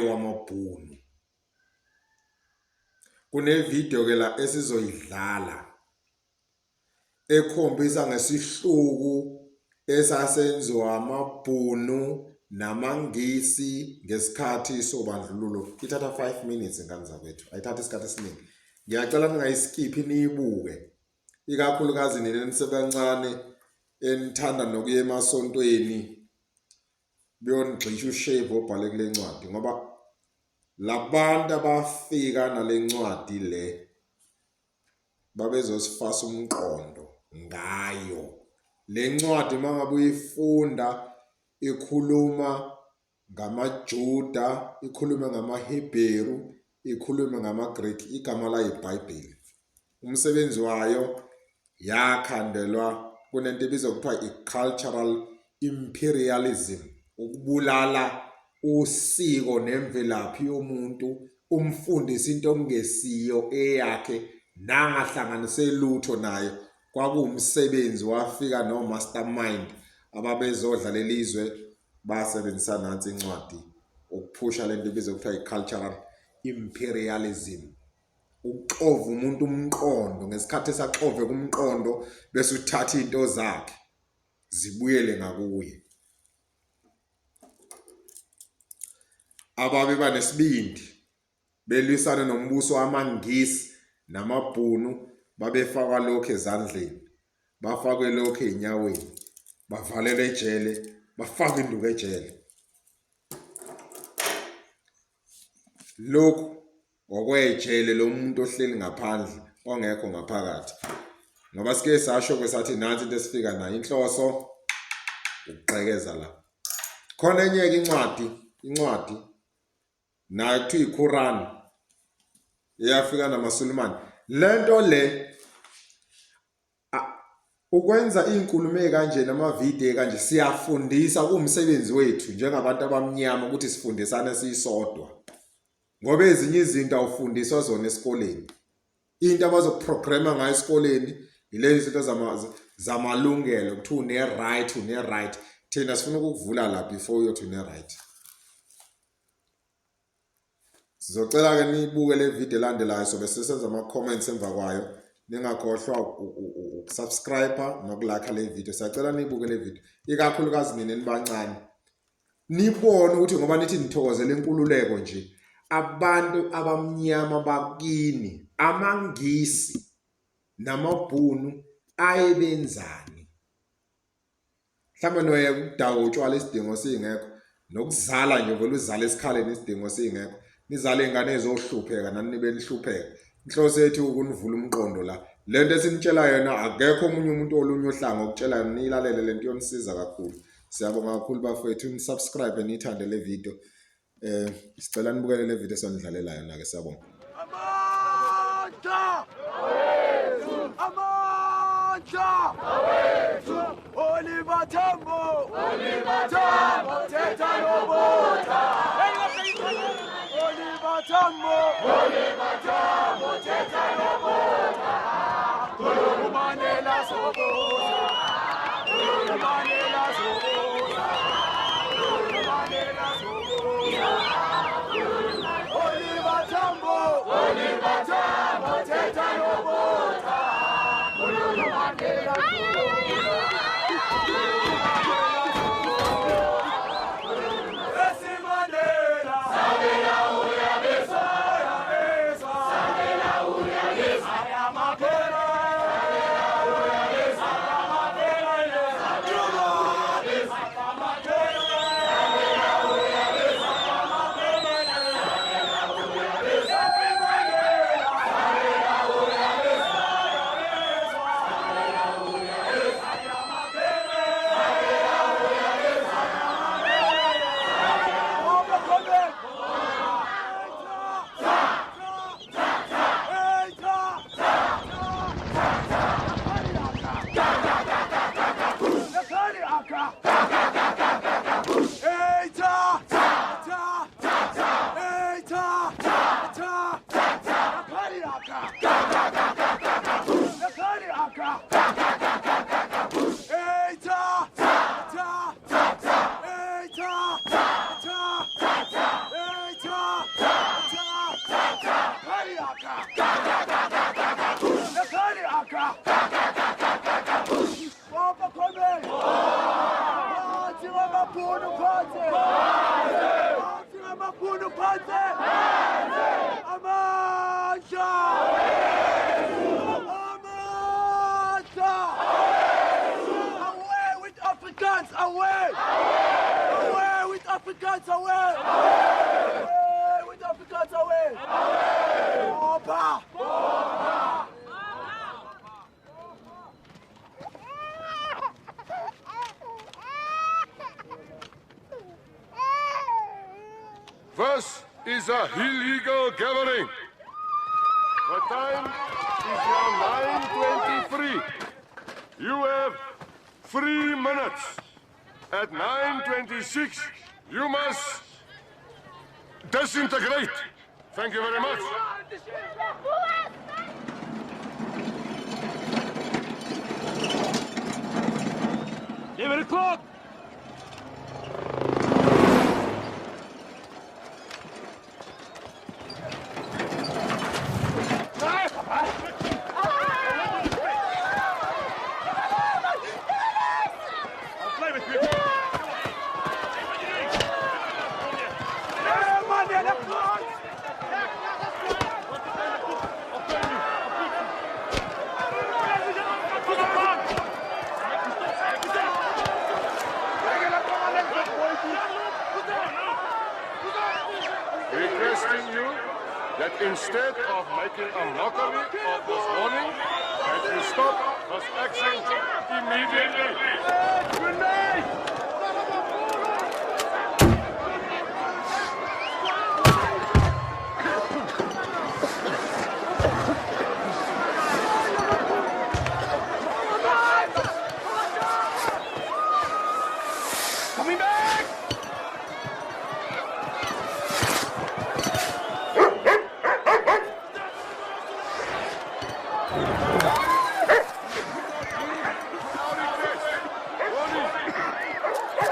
wamabhunu. Kunevideo ke la esizoyidlala ekhombisa ngesihluku esasenziwa amabhunu namangisi ngesikhathi sobandlululo. Ithatha 5 minutes ngani zakwethu, ayithatha isikhathi esiningi. Ngiyacela ningayiskiphi niyibuke, ikakhulukazi nina nisebancane enithanda nokuya emasontweni beyonigxisha ushave obhale kule ncwadi, ngoba labantu abafika nale ncwadi le babezosifasa umqondo ngayo. Le ncwadi mangabe uyifunda ikhuluma ngamaJuda, ikhuluma ngamaHebheru, ikhuluma ngamaGreek, igama la iBhayibheli. Umsebenzi wayo yakhandelwa kunento ebizwa kuthiwa i-cultural imperialism, ukubulala usiko nemvelaphi yomuntu, umfundisa into okungesiyo eyakhe nangahlanganise lutho naye. Kwakuwumsebenzi wafika no mastermind ababezodla lelizwe basebenzisa nansi incwadi ukuphusha lento ebizwa kuthiwa i-cultural imperialism, ukuxova umuntu umqondo. Ngesikhathi esaxove kumqondo bese uthatha into zakhe zibuyele ngakuye. Ababe banesibindi belwisana nombuso wamangisi namabhunu babefaka lokho ezandleni, bafakwe lokho einyaweni, bavalele ejele, bafaka induku ejele. Lokhu okwejele lo muntu ohleli ngaphandle ongekho ngaphakathi, ngoba sike sasho kwesathi nansi into esifika nayo inhloso ukuqhekeza la. Khona enye incwadi nayo kuthiwa iQuran eyafika namaSulumane. Lento le ukwenza inkulumo kanje namavideo kanje siyafundisa, kumsebenzi wethu njengabantu abamnyama ukuthi sifundisane sisodwa, ngoba ezinye izinto awufundiswa zona esikoleni. Into abazokuprograma ngayo esikoleni ilezi zinto zamalungelo, kuthiwa une-right. Thina sifuna ukukuvula la before uyothi une-right. Sizocela ke nibuke le video elandelayo, sobe sisenza ama-comments emva kwayo. Ningakhohlwa ukusubscribe nokulike le video. Siyacela nibuke le video, ikakhulukazi nina nibancane, nibone ukuthi ngoba nithi nithokozela inkululeko nje, abantu abamnyama bakini, amangisi namabhunu ayebenzani. Mhlawumbe noye ukudawo utshwala isidingo singekho, nokuzala nje vele uzala esikhaleni isidingo singekho. Nizale ingane ezohlupheka nani nibe nihlupheka. Inhloso yethu ukunivula umqondo la. Lento esinitshela yona akekho omunye umuntu olunye ohlanga ukutshela nilalele lento yonisiza kakhulu. Siyabonga kakhulu bafethu, nisubscribe nithande le video. Sicela nibukele le video sonidlalela yona ke. Siyabonga. Amandla awethu, amandla awethu, Oliver Tambo thetha yobotha. Oliver Tambo thetha yobotha. Khulumanela sobotha, khulumanela sobotha, khulumanela sobotha. Oliver Tambo thetha yobotha. Khulumanela sobotha. Hey, This is a illegal gathering. The time is now 9:23. You have 3 minutes. At 9:26, you must disintegrate. Thank you very much. Give it a clock. Requesting you that instead of making a mockery of this warning, that you stop this action immediately. Coming back!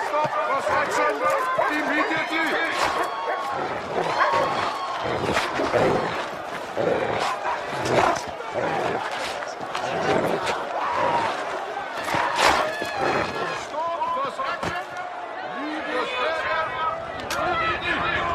Stop this action immediately. Stop this action. Leave this area immediately.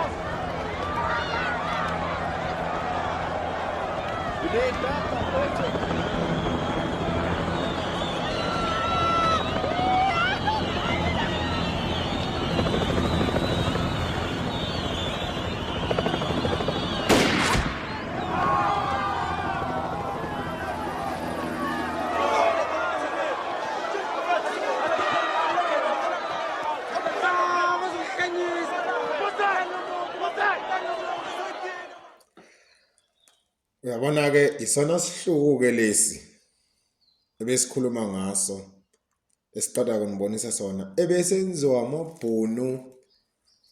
Uyabona ke isona sihluku ke lesi ebesikhuluma ngaso esiqala kunibonisa sona ebesenziwa amabhunu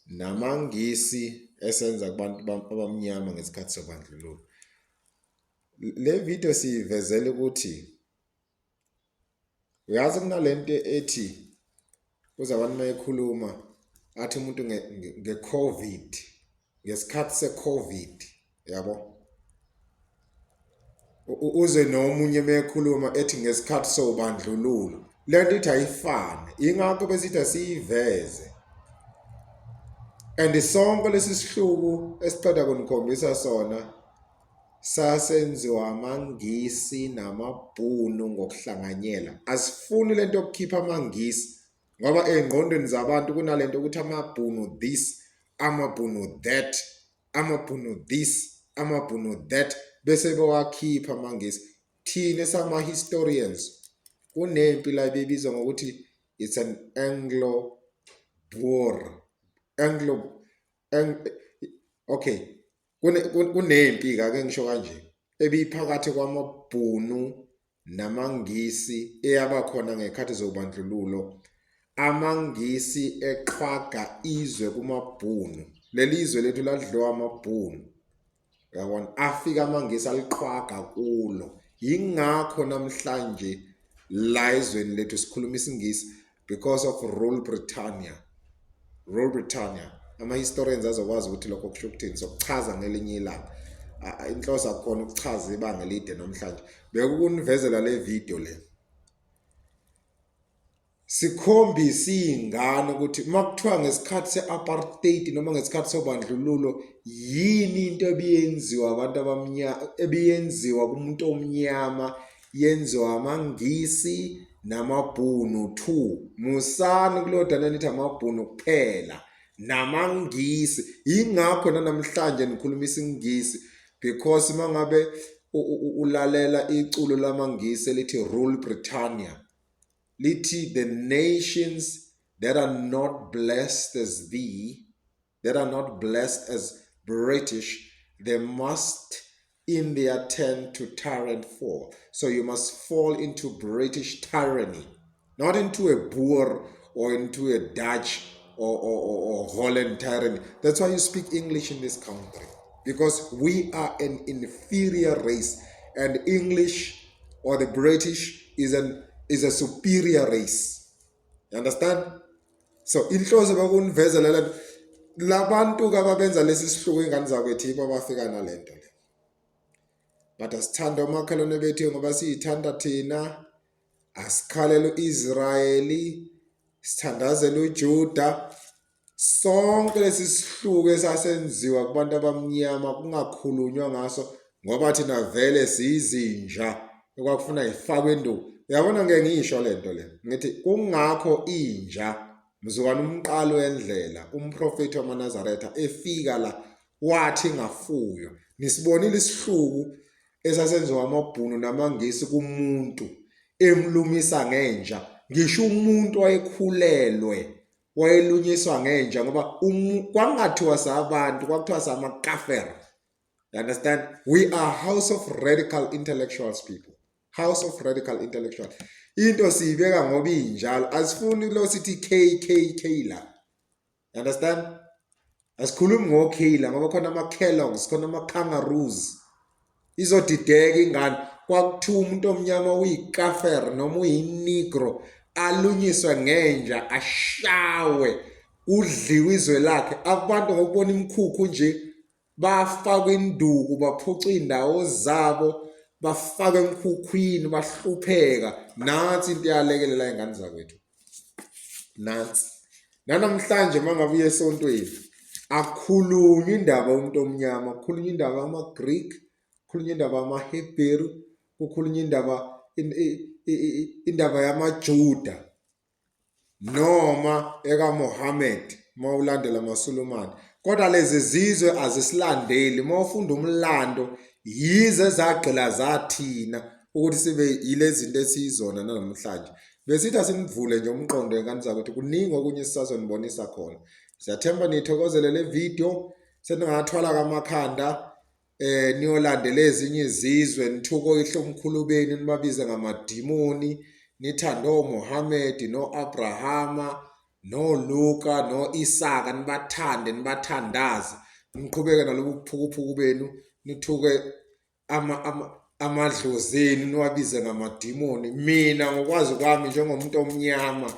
namangisi esenza kubantu abamnyama ngesikhathi sobandlululo. Le video sivezele ukuthi uyazi kunalento ethi uzabantu mayekhuluma athi umuntu ngeCovid ngesikhathi seCovid yabo uze nomunye mekhuluma ethi ngesikhathi sobandlululo lento ithi ayifane ingakho besithi asiyiveze and sonke lesi sihluku esiqeda kunikhombisa sona sasenziwa amangisi namabhunu ngokuhlanganyela. Asifuni lento yokukhipha amangisi ngoba engqondweni zabantu kunalento ukuthi amabhunu this amabhunu that amabhunu this amabhunu that bese bewakhipha amangisi. Thina sama historians kunempi la bebizwa ngokuthi it's an Anglo-Boer okay kunempi ke ngisho kanje ebiphakathi kwamabhunu namangisi eyaba khona ngekhathi zobandlululo. Amangisi eqhaga izwe kumabhunu. Lelizwe lethu ladliwa amabhunu. Yabona afika amangisi aliqhaga kulo. Yingakho namhlanje la izweni lethu sikhuluma isingisi because of Rule Britannia. Ama historians azokwazi ukuthi lokho kusho ukuthini sokuchaza ngelinye ilanga. inhloso akukhona ukuchaza ibanga elide namhlanje bekukunivezela le video le sikhombisa izingane ukuthi makuthiwa ngesikhathi seapartheid noma ngesikhathi sobandlululo yini into ebiyenziwa abantu abamnyama ebiyenziwa kumuntu omnyama yenziwa amangisi namabhunu 2 musani kulodana nithi amabhunu kuphela namangisi ingakho namhlanje nikhuluma isingisi because mangabe ulalela iculo lamangisi elithi Rule Britannia lithi the nations that are not blessed as thee, that are not blessed as British, they must in their turn to tyrant fall. So you must fall into British tyranny, not into a Boer or into a Dutch or Holland tyranny. That's why you speak English in this country, because we are an inferior race and English or the British is a superior race. You understand? So inhloso bakunivezelela labantu kababenza lesi sihluku ingane zakwethu iba bafika nalento le. But asithanda umakhelwane bethu ngoba siyithanda thina, asikhalela uIsrayeli, sithandazela uJuda. Sonke lesi sihluku esasenziwa kubantu abamnyama kungakhulunywa ngaso ngoba thina vele siyizinja okwakufuna ifakwe enduku. Uyabona ngeke ngisho lento le ngithi kungakho inja mzukwana umqalo wendlela umprofeti wamaNazaretha efika la wathi ngafuyo nisibonile isihluku esasenziwa amabhunu namangisi kumuntu emlumisa ngenja ngisho umuntu wayekhulelwe wayelunyiswa ngenja ngoba kwangathiwa sabantu kwakuthiwa samakafera. You understand? We are house of radical intellectuals people. House of radical intellectual. Into siyibeka ngoba injalo asifuni lo sithi KKK la. Understand? Asikhulumi ngo-K la ngoba khona ama-Kellogg's, khona ama-kangaroos. Izodideka ingane kwakuthiwa umuntu omnyama uyikafer noma uyinigro alunyiswe ngenja ashawe udliwe izwe lakhe. Abantu ngokubona imkhukhu nje bafakwe induku baphuca indawo zabo bafaka emkhukhwini bahlupheka. Nansi into yalekelela ingane zakwethu. Nansi namhlanje mangabuye esontweni akukhulunywa indaba yomuntu omnyama, kukhulunywa indaba yama-Greek, kukhulunywa indaba yama-Hebrew, kukhulunywa indaba yamaJuda noma ekaMuhammad mawulandela amaSulumane. Kodwa lezi zizwe azisilandeli. Mawufunda umlando yize zagqila zathina ukuthi sibe yilezi zinto esizona namhlanje. Besithi asinivule nje umqondo wengane zakwethu kuningi okunye sisazonibonisa khona. Siyathemba nithokozele le video seningathwala kamakhanda niyolandela ezinye izizwe nithuko ihle umkhulubeni nibabize ngamadimoni nithanda oMuhammad noAbrahama noLuka noIsaka nibathande nibathandaze niqhubeke nalobu buphukuphuku benu nithuke amadlozeni niwabize ngamadimoni. Mina ngokwazi kwami njengomuntu omnyama,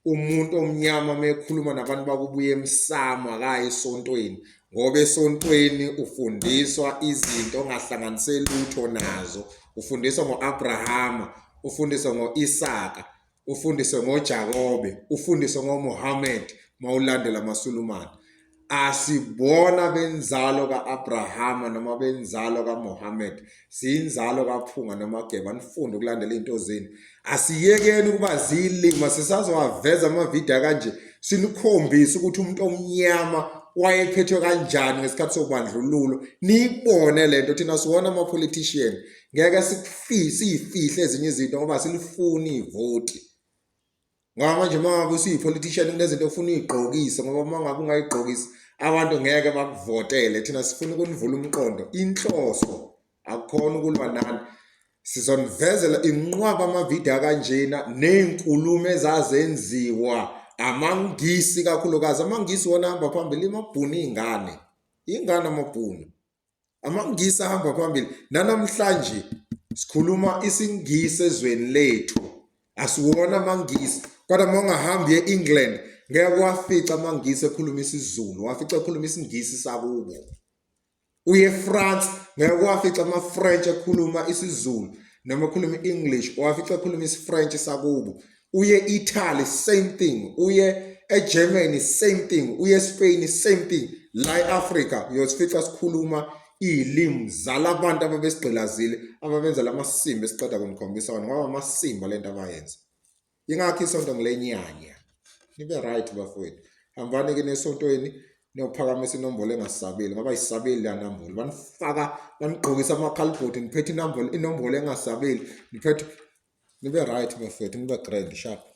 umuntu omnyama mekhuluma nabantu bakubuye emsamo akayi esontweni ngoba esontweni ufundiswa izinto ongahlanganiseli lutho nazo. Ufundiswa ngoAbrahama, ufundiswa ngoIsaka, ufundiswe ngoJakobe, ufundiswe ngoMuhammad mawulandela amaSulumane. Asibona benzalo kaAbrahama noma benzalo kaMuhammad, siyinzalo kaPhunga noma Geba. Nifunde ukulandela into zeni. Asiyekeni ukuba zilima sisazowaveza amavidiyo kanje sinikhombisa ukuthi umuntu omnyama wayephethwe kanjani ngesikhathi sobandlululo. Niyibone lento thina siwona ama-politician. Ngeke siyifihle ezinye izinto ngoba silifuni ivoti. Ngoba manje mangabe usiyi-politician kunezinto ofuna uyigqokise ngoba mangabe ungayigqokisi abantu ngeke bakuvotele. Thina sifuna ukunivula umqondo. Inhloso akukhona ukulwa nani. Sizonivezela inqwaba amavidiyo kanjena nezinkulumo ezazenziwa amangisi kakhulukazi. Amangisi wona ahamba phambili amabhunu ingane amabhunu. Amangisi ahamba phambili. Namhlanje sikhuluma isingisi ezweni lethu. Asiwona amangisi. Kodwa mawungahambi eEngland ngeke wafica amangisi ekhuluma isiZulu, wafica ekhuluma isingisi sakubo. uye eFrance ngeke wafica ama-French ekhuluma isiZulu noma ekhuluma i-English, wafica ekhuluma isi-French sakubo. Uye Italy same thing, uye eGermany same thing, uye eSpain same thing. La eAfrica uyosifica sikhuluma iy'limi zalabantu ababesigqilazile ababenza lamasimba esiqeda kunikhombisa wona ngoba amasimba lento abayenza. Yingakho isonto ngilenyanya. Nibe right bafowethu. Hambani-ke nesontweni niyophakamisa inombolo engasabeli ngoba ayisabeli la nombolo. Banifaka banigqokisa amakhalibhodi niphethe inombolo engasabeli. Nibe right bafowethu, nibe grand sharp.